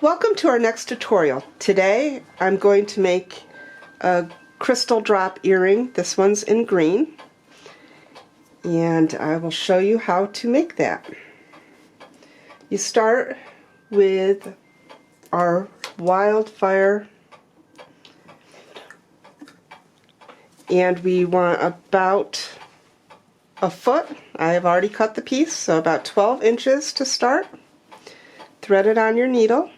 Welcome to our next tutorial. Today I'm going to make a crystal drop earring. This one's in green, and I will show you how to make that. You start with our wildfire, and we want about a foot. I have already cut the piece, so about 12 inches to start. Thread it on your needle.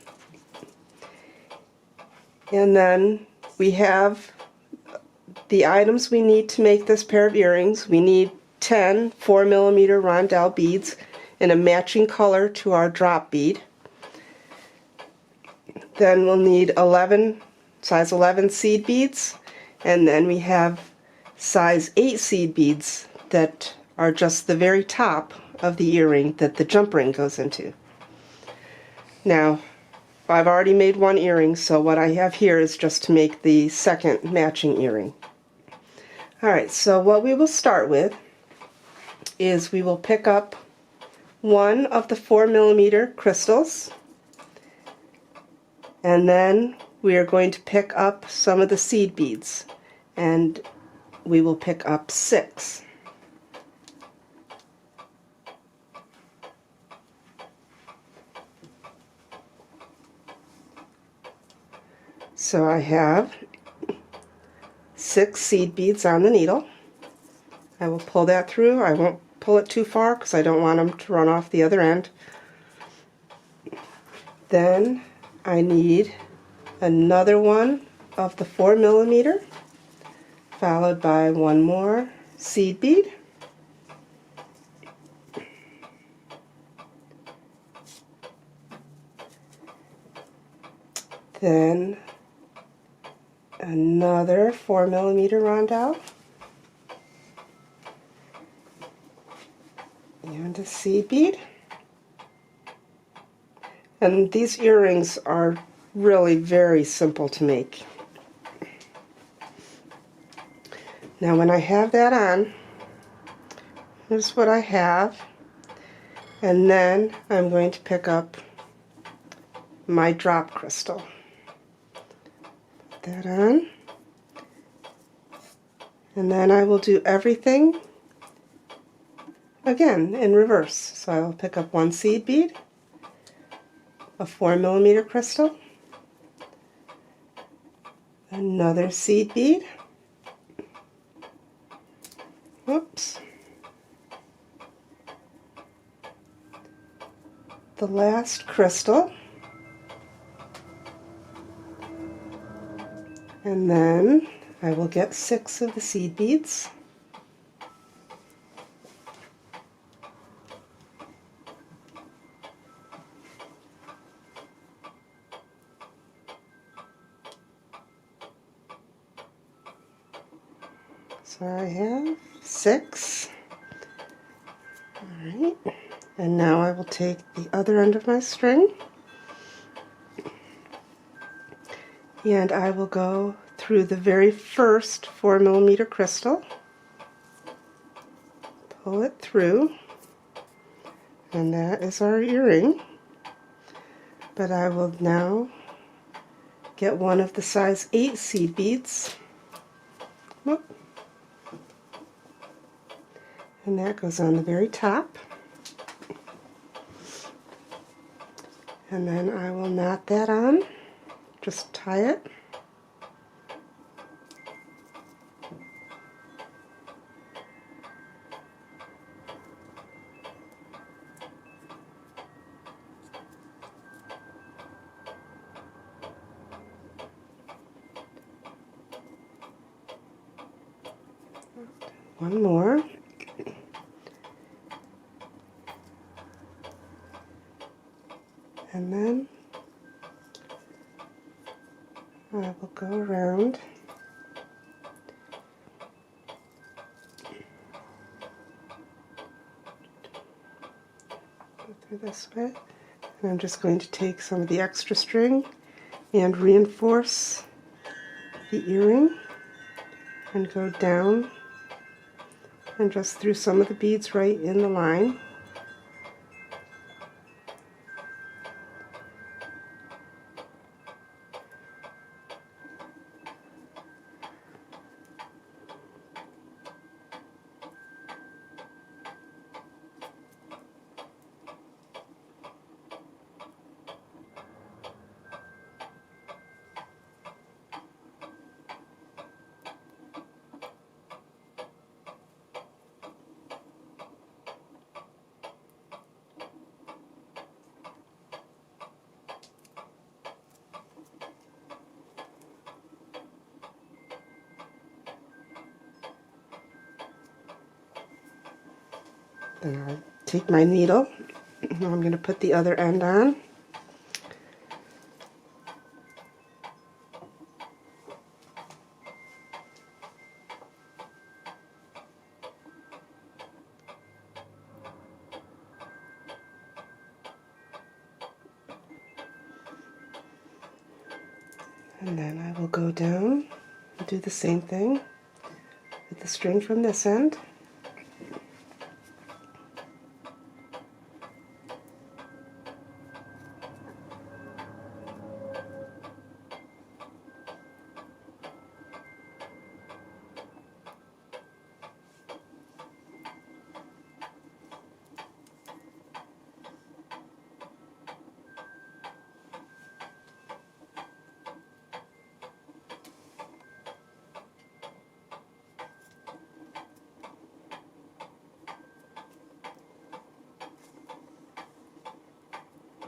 And then we have the items we need to make this pair of earrings. We need 10 4mm rondelle beads in a matching color to our drop bead. Then we'll need size 11 seed beads, and then we have size 8 seed beads that are just the very top of the earring that the jump ring goes into. Now, I've already made one earring, so what I have here is just to make the second matching earring. Alright, so what we will start with is we will pick up one of the 4mm crystals, and then we are going to pick up some of the seed beads, and we will pick up 6. So I have 6 seed beads on the needle. I will pull that through. I won't pull it too far because I don't want them to run off the other end. Then I need another one of the 4mm, followed by one more seed bead. Then another 4mm rondelle and a seed bead. And these earrings are really very simple to make. Now when I have that on, here's what I have, and then I'm going to pick up my drop crystal. That on, and then I will do everything again in reverse. So I will pick up one seed bead, a 4mm crystal, another seed bead, whoops, the last crystal, and then I will get 6 of the seed beads. So I have 6. Alright, and now I will take the other end of my string, and I will go through the very first 4mm crystal, pull it through, and that is our earring. But I will now get one of the size 8 seed beads, whoop, and that goes on the very top, and then I will knot that on, just tie it. One more. And then I will go around through this way. And I'm just going to take some of the extra string and reinforce the earring and go down and just threw some of the beads right in the line. Then I'll take my needle, and I'm going to put the other end on. And then I will go down and do the same thing with the string from this end.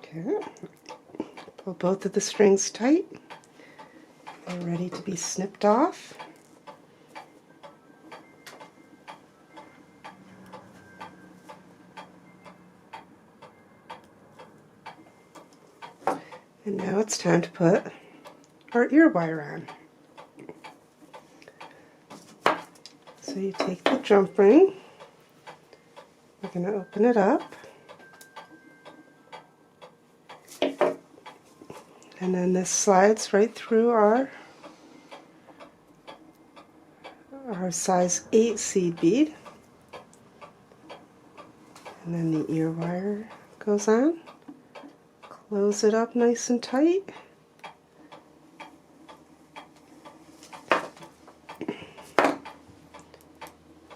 Okay, pull both of the strings tight. They're ready to be snipped off. And now it's time to put our ear wire on. So you take the jump ring, we're going to open it up, and then this slides right through our size 8 seed bead, and then the ear wire goes on. Close it up nice and tight.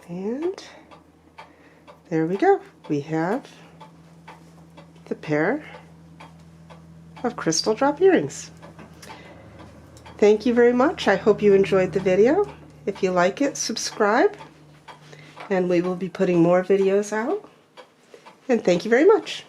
And there we go. We have the pair of crystal drop earrings. Thank you very much. I hope you enjoyed the video. If you like it, subscribe, and we will be putting more videos out. And thank you very much.